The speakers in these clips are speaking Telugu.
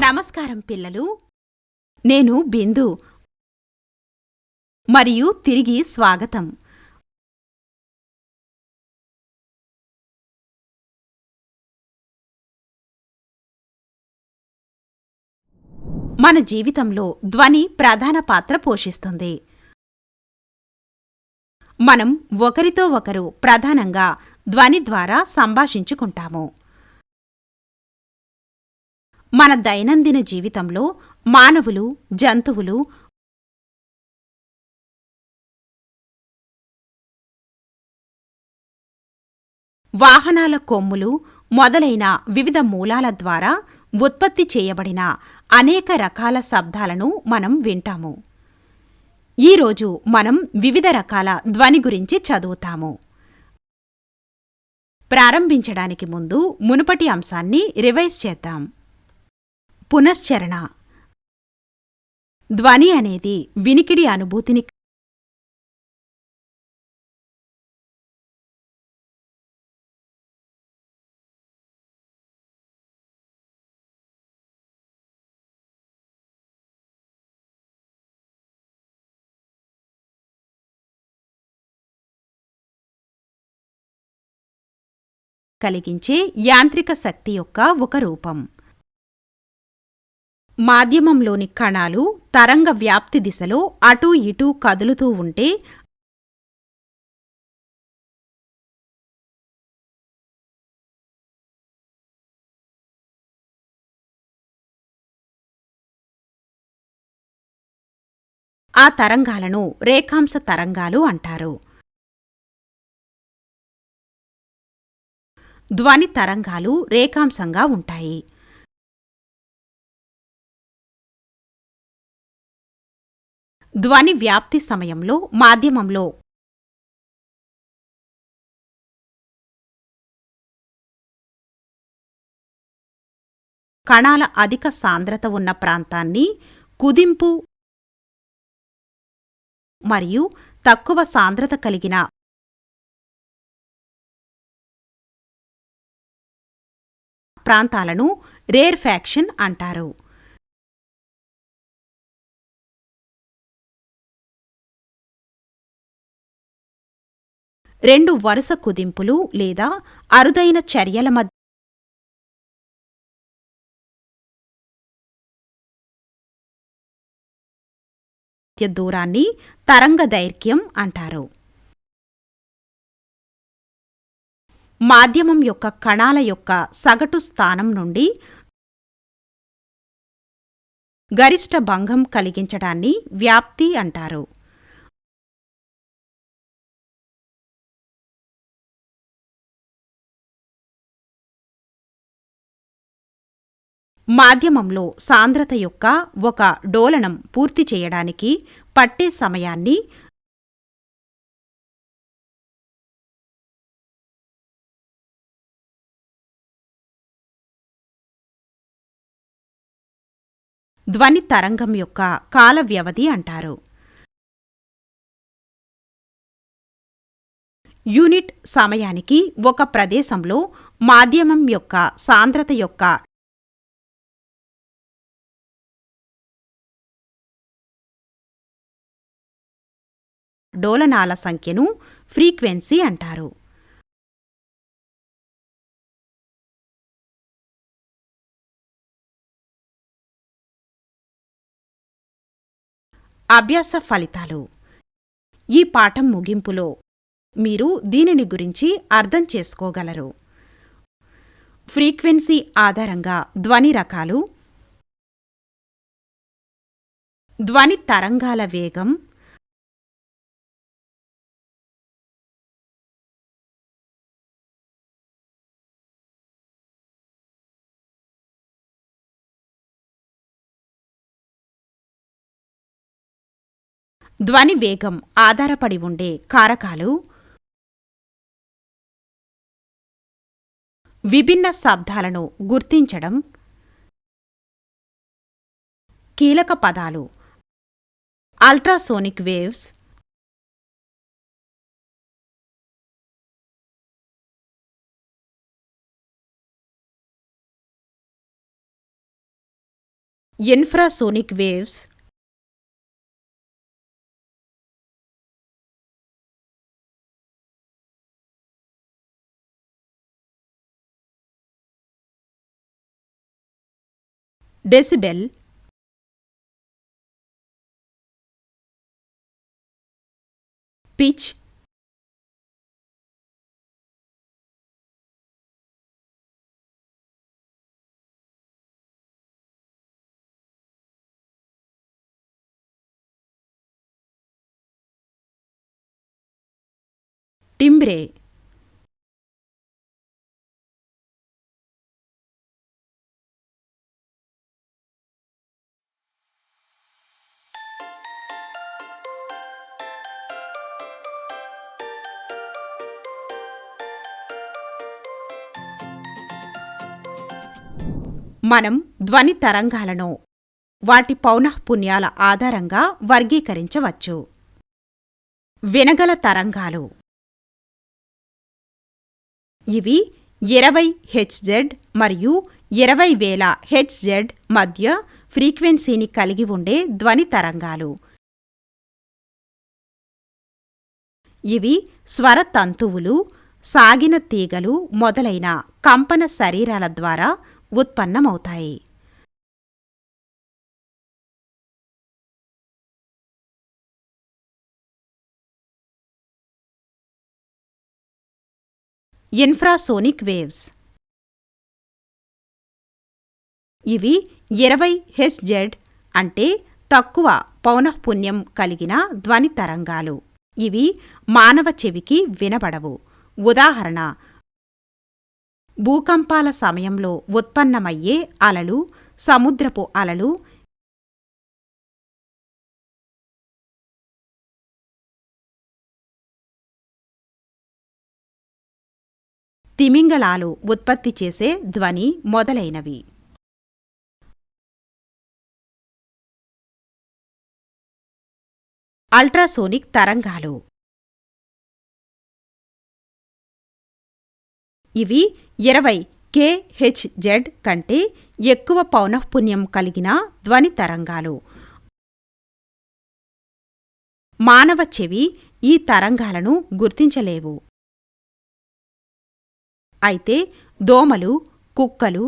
నమస్కారం పిల్లలు. నేను బిందు. మరియు తిరిగి స్వాగతం. మన జీవితంలో ధ్వని ప్రధాన పాత్ర పోషిస్తుంది. మనం ఒకరితో ఒకరు ప్రధానంగా ధ్వని ద్వారా సంభాషించుకుంటాము. మన దైనందిన జీవితంలో మానవులు, జంతువులు, వాహనాల కొమ్ములు మొదలైన వివిధ మూలాల ద్వారా ఉత్పత్తి చేయబడిన అనేక రకాల శబ్దాలను మనం వింటాము. ఈరోజు మనం వివిధ రకాల ధ్వని గురించి చదువుతాము. ప్రారంభించడానికి ముందు మునుపటి అంశాన్ని రివైజ్ చేద్దాం. పునశ్చరణ. ధ్వని అనేది వినికిడి అనుభూతిని కలిగించే యాంత్రిక శక్తి యొక్క ఒక రూపం. మాధ్యమంలోని కణాలు తరంగ వ్యాప్తి దిశలో అటూ ఇటూ కదులుతూ ఉంటే ఆ తరంగాలను రేఖాంశ తరంగాలు అంటారు. ధ్వని తరంగాలు రేఖాంశంగా ఉంటాయి. ధ్వని వ్యాప్తి సమయంలో మాధ్యమంలో కణాల అధిక సాంద్రత ఉన్న ప్రాంతాన్ని కుదింపు మరియు తక్కువ సాంద్రత కలిగిన ప్రాంతాలను రేర్ఫాక్షన్ అంటారు. రెండు వరుస కుదింపులు లేదా అరుదైన చర్యల మధ్య దూరాన్ని తరంగదైర్ఘ్యం అంటారు. మాధ్యమం యొక్క కణాల యొక్క సగటు స్థానం నుండి గరిష్ట భంగం కలిగించడాన్ని వ్యాప్తి అంటారు. మాధ్యమంలో సాంద్రత యొక్క ఒక డోలనం పూర్తి చేయడానికి పట్టే సమయాన్ని ధ్వని తరంగం యొక్క కాల వ్యవధి అంటారు. యూనిట్ సమయానికి ఒక ప్రదేశంలో మాధ్యమం యొక్క సాంద్రత యొక్క డోలనాల సంఖ్యను ఫ్రీక్వెన్సీ అంటారు. అభ్యాస ఫలితాలు. ఈ పాఠం ముగింపులో మీరు దీనిని గురించి అర్థం చేసుకోగలరు. ఫ్రీక్వెన్సీ ఆధారంగా ధ్వని రకాలు, ధ్వని తరంగాల వేగం, ధ్వని వేగం ఆధారపడి ఉండే కారకాలు, విభిన్న శబ్దాలను గుర్తించడం, కీలక పదాలు ultrasonic waves, infrasonic waves, decibel, pitch, timbre. మనం ధ్వని తరంగాలను వాటి పౌనఃపున్యాల ఆధారంగా వర్గీకరించవచ్చు. వినగల తరంగాలు ఇవి 20 హెచ్జెడ్ మరియు 20,000 హెచ్జెడ్ మధ్య ఫ్రీక్వెన్సీని కలిగి ఉండే ధ్వని తరంగాలు. ఇవి స్వర తంతువులు, సాగిన తీగలు మొదలైన కంపన శరీరాల ద్వారా ఉత్పన్నమవుతాయి. ఇన్ఫ్రాసోనిక్ వేవ్స్ ఇవి 20 హెచ్జెడ్ అంటే తక్కువ పౌనఃపున్యం కలిగిన ధ్వని తరంగాలు. ఇవి మానవ చెవికి వినబడవు. ఉదాహరణ: భూకంపాల సమయంలో ఉత్పన్నమయ్యే అలలు, సముద్రపు అలలు, తిమింగళాలు ఉత్పత్తి చేసే ధ్వని మొదలైనవి. అల్ట్రాసోనిక్ తరంగాలు ఇవి 20 kHz కంటే ఎక్కువ పౌనఃపున్యం కలిగిన ధ్వని తరంగాలు. మానవ చెవి ఈ తరంగాలను గుర్తించలేవు. అయితే దోమలు, కుక్కలు,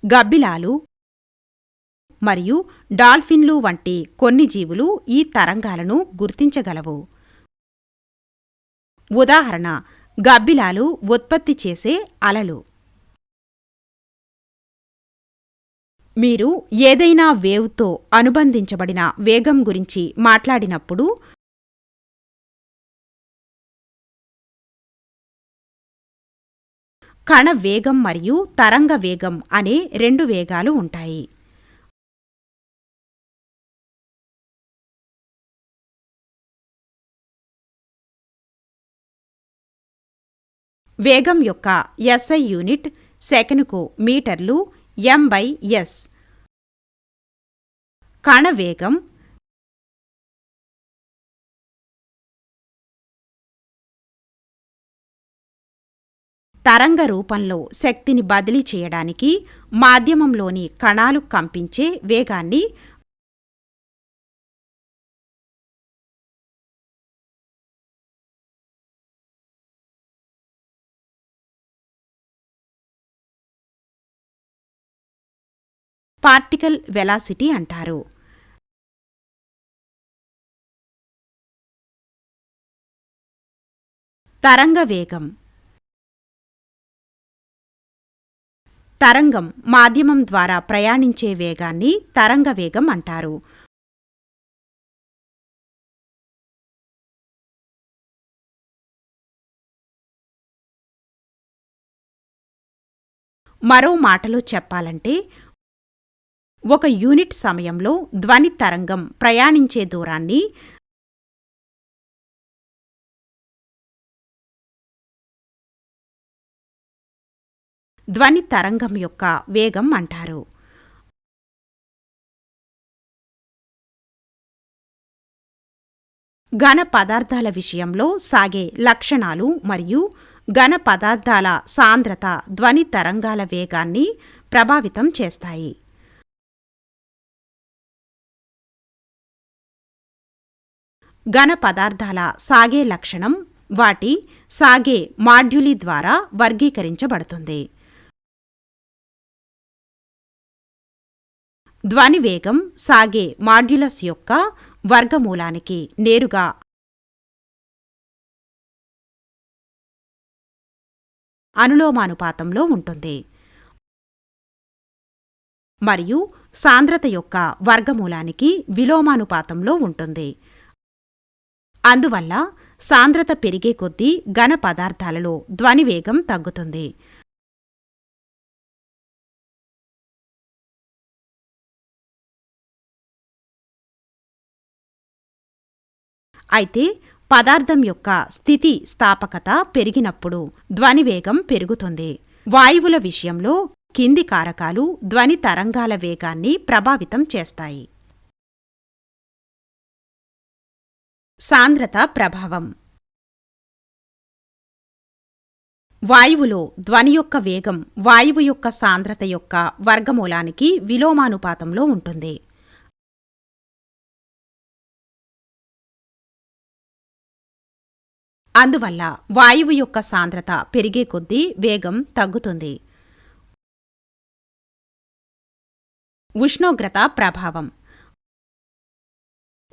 గబ్బిలాలు మరియు డాల్ఫిన్లు వంటి కొన్ని జీవులు ఈ తరంగాలను గుర్తించగలవు. ఉదాహరణ: గబ్బిలాలు ఉత్పత్తి చేసే అలలు. మీరు ఏదైనా వేవ్తో అనుబంధించబడిన వేగం గురించి మాట్లాడినప్పుడు కణ వేగం మరియు తరంగ వేగం అనే రెండు వేగాలు ఉంటాయి. వేగం యొక్క SI యూనిట్ సెకనుకు మీటర్లు m/s. కణ వేగం తరంగ రూపంలో శక్తిని బదిలీ చేయడానికి మాధ్యమంలోని కణాలు కంపించే వేగాన్ని పార్టికల్ వెలాసిటీ అంటారు. తరంగ వేగం తరంగం మాధ్యమం ద్వారా ప్రయాణించే వేగాన్ని తరంగ వేగం అంటారు. మరో మాటలో చెప్పాలంటే, ఒక యూనిట్ సమయంలో ధ్వని తరంగం ప్రయాణించే దూరాన్ని ధ్వని తరంగం యొక్క వేగం అంటారు. ఘన పదార్థాల విషయంలో సాగే లక్షణాలు మరియు ఘన పదార్థాల సాంద్రత ధ్వని తరంగాల వేగాన్ని ప్రభావితం చేస్తాయి. ఘన పదార్థాల సాగే లక్షణం వాటి సాగే మాడ్యులి ద్వారా వర్గీకరించబడుతుంది. ధ్వని వేగం సాగే మాడ్యులస్ యొక్క వర్గమూలానికి నేరుగా అనులోమానుపాతంలో ఉంటుంది మరియు సాంద్రత యొక్క వర్గమూలానికి విలోమానుపాతంలో ఉంటుంది. అందువల్ల సాంద్రత పెరిగే కొద్దీ ఘన పదార్థాలలో ధ్వని వేగం తగ్గుతుంది. అయితే పదార్థం యొక్క స్థితి స్థాపకత పెరిగినప్పుడు ధ్వని వేగం పెరుగుతుంది. వాయువుల విషయంలో కింది కారకాలు ధ్వని తరంగాల వేగాన్ని ప్రభావితం చేస్తాయి. సాంద్రత ప్రభావం. వాయువులో ధ్వని యొక్క వేగం వాయువు యొక్క సాంద్రత యొక్క వర్గమూలానికి విలోమానుపాతంలో ఉంటుంది. అందువల్ల వాయువు యొక్క సాంద్రత పెరిగే కొద్దీ వేగం తగ్గుతుంది. ఉష్ణోగ్రత ప్రభావం.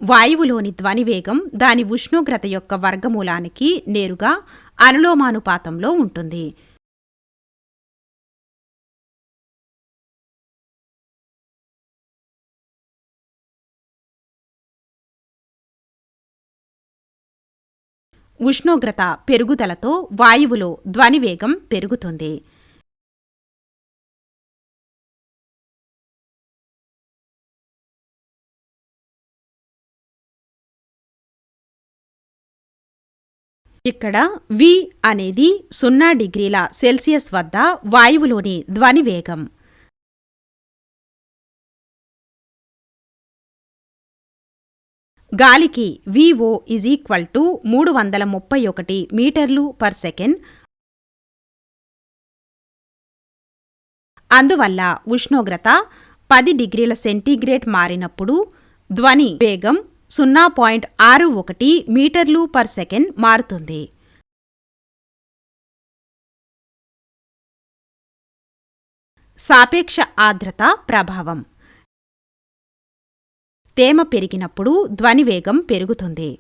వాయువులోని ధ్వని వేగం దాని ఉష్ణోగ్రత యొక్క వర్గమూలానికి నేరుగా అనులోమానుపాతంలో ఉంటుంది. ఉష్ణోగ్రత పెరుగుదలతో వాయువులో ధ్వని వేగం పెరుగుతుంది. ఇక్కడ V అనేది 0 డిగ్రీల సెల్సియస్ వద్ద వాయువులోని ధ్వని వేగం. గాలికి VO = 331 మీటర్లు పర్ సెకండ్. అందువల్ల ఉష్ణోగ్రత 10 డిగ్రీల సెంటీగ్రేడ్ మారినప్పుడు ధ్వని వేగం 0.61 మీటర్లు పర్ సెకండ్ మారుతుంది. సాపేక్ష ఆర్ద్రత ప్రభావం. తేమ పెరిగినప్పుడు ధ్వని వేగం పెరుగుతుంది.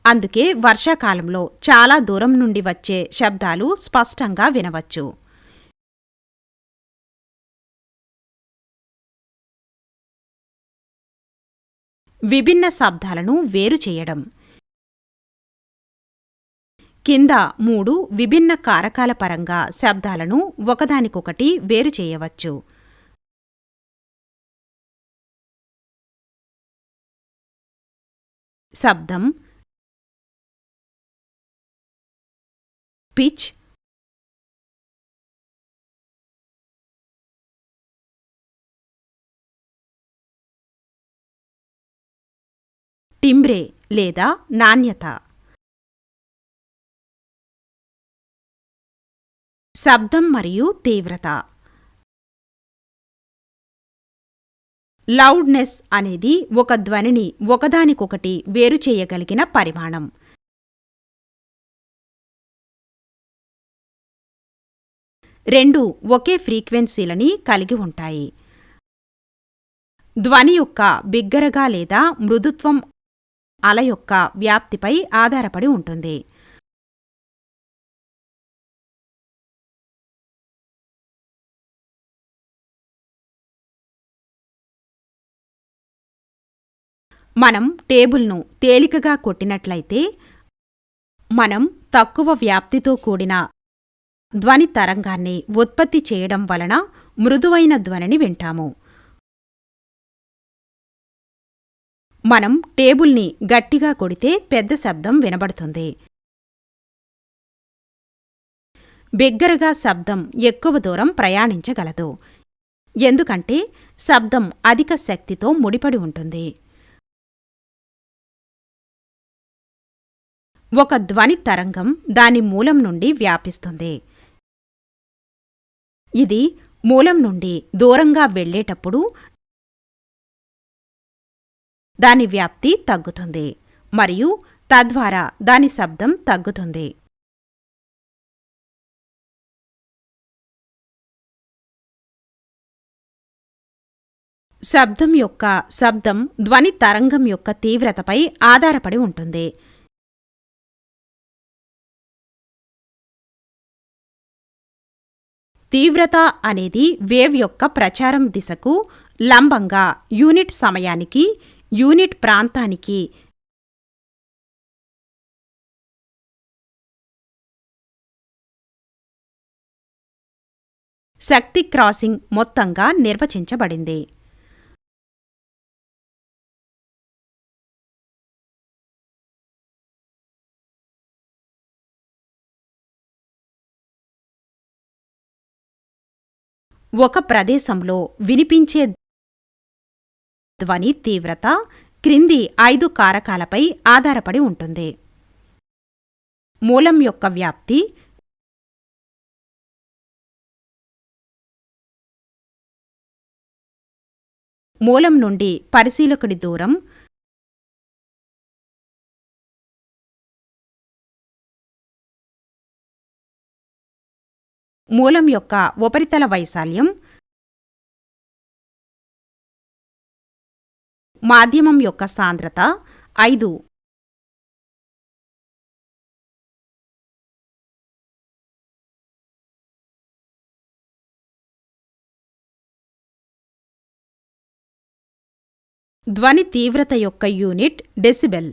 అందుకే వర్షాకాలంలో చాలా దూరం నుండి వచ్చే శబ్దాలు స్పష్టంగా వినవచ్చు. విభిన్న శబ్దాలను వేరు చేయడం. కింద 3 విభిన్న కారకాల పరంగా శబ్దాలను ఒకదానికొకటి వేరు చేయవచ్చు. శబ్దం, పిచ్, టింబ్రే లేదా నాణ్యత. శబ్దం మరియు తీవ్రత. లౌడ్నెస్ అనేది ఒక ధ్వనిని ఒకదానికొకటి వేరు చేయగలిగిన పరిమాణం. రెండు ఒకే ఫ్రీక్వెన్సీలని కలిగి ఉంటాయి. ధ్వని యొక్క బిగ్గరగా లేదా మృదుత్వం అల యొక్క వ్యాప్తిపై ఆధారపడి ఉంటుంది. మనం టేబుల్ను తేలికగా కొట్టినట్లయితే మనం తక్కువ వ్యాప్తితో కూడిన ధ్వని తరంగాన్ని ఉత్పత్తి చేయడం వలన మృదువైన ధ్వనిని వింటాము. మనం టేబుల్ని గట్టిగా కొడితే పెద్ద శబ్దం వినబడుతుంది. బిగ్గరగా శబ్దం ఎక్కువ దూరం ప్రయాణించగలదు, ఎందుకంటే శబ్దం అధిక శక్తితో ముడిపడి ఉంటుంది. ఒక ధ్వని తరంగం దాని మూలం నుండి వ్యాపిస్తుంది. ఇది మూలం నుండి దూరంగా వెళ్ళేటప్పుడు దాని వ్యాప్తి తగ్గుతుంది మరియు తద్వారా దాని శబ్దం తగ్గుతుంది. శబ్దం ధ్వని తరంగం యొక్క తీవ్రతపై ఆధారపడి ఉంటుంది. తీవ్రత అనేది వేవ్ యొక్క ప్రచారం దిశకు లంబంగా యూనిట్ సమయానికి, యూనిట్ ప్రాంతానికి శక్తి క్రాసింగ్ మొత్తంగా నిర్వచించబడింది. ఒక ప్రదేశంలో వినిపించే ధ్వని తీవ్రత క్రింది 5 కారకాలపై ఆధారపడి ఉంటుంది. మూలం యొక్క వ్యాప్తి, మూలం నుండి పరిశీలకుడి దూరం, మూలం యొక్క ఉపరితల వైశాల్యం, మాధ్యమం యొక్క సాంద్రత 5. ధ్వని తీవ్రత యొక్క యూనిట్ డెసిబెల్.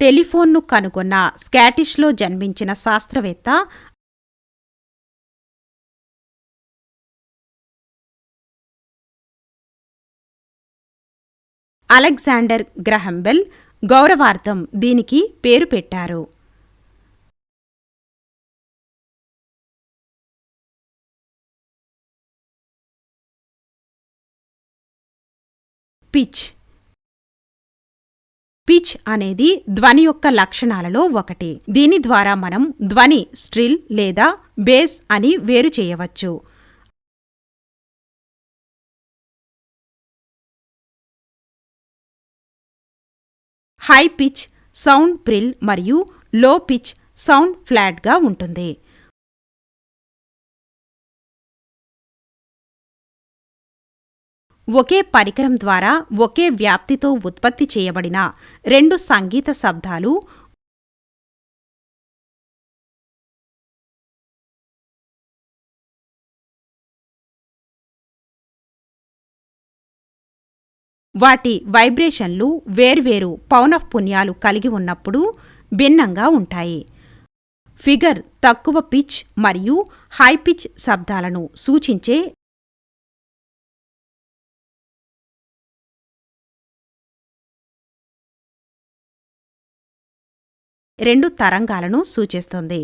టెలిఫోన్ను కనుగొన్న స్కాటిష్లో జన్మించిన శాస్త్రవేత్త అలెగ్జాండర్ గ్రహం బెల్ గౌరవార్థం దీనికి పేరు పెట్టారు. పిచ్ అనేది ధ్వని యొక్క లక్షణాలలో ఒకటి. దీని ద్వారా మనం ధ్వని స్ట్రిల్ లేదా బేస్ అని వేరు చేయవచ్చు. హై పిచ్ సౌండ్ ప్రిల్ మరియు లో పిచ్ సౌండ్ ఫ్లాట్గా ఉంటుంది. ఒకే పరికరం ద్వారా ఒకే వ్యాప్తితో ఉత్పత్తి చేయబడిన 2 సంగీత శబ్దాలు వాటి వైబ్రేషన్లు వేర్వేరు పౌనఃపున్యాలు కలిగి ఉన్నప్పుడు భిన్నంగా ఉంటాయి. ఫిగర్ తక్కువ పిచ్ మరియు హై పిచ్ శబ్దాలను సూచించే 2 తరంగాలను సూచిస్తుంది.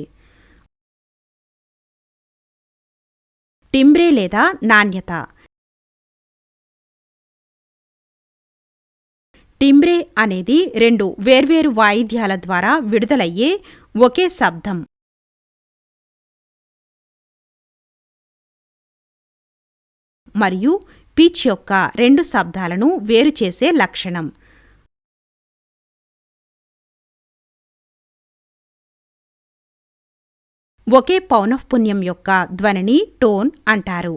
టింబ్రే లేదా నాణ్యత. టింబ్రే అనేది 2 వేర్వేరు వాయిద్యాల ద్వారా విడుదలయ్యే ఒకే శబ్దం. మరియు పిచ్ యొక్క 2 శబ్దాలను వేరుచేసే లక్షణం. ఒకే పౌనఃపున్యం యొక్క ధ్వనిని టోన్ అంటారు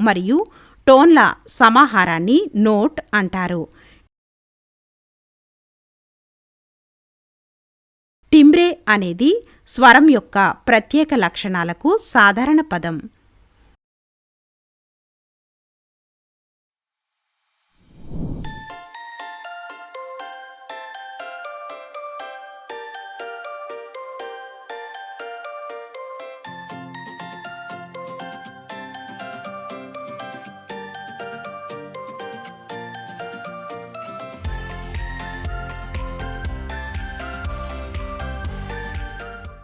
మరియు టోన్ల సమాహారాన్ని నోట్ అంటారు. టింబ్రే అనేది స్వరం యొక్క ప్రత్యేక లక్షణాలకు సాధారణ పదం.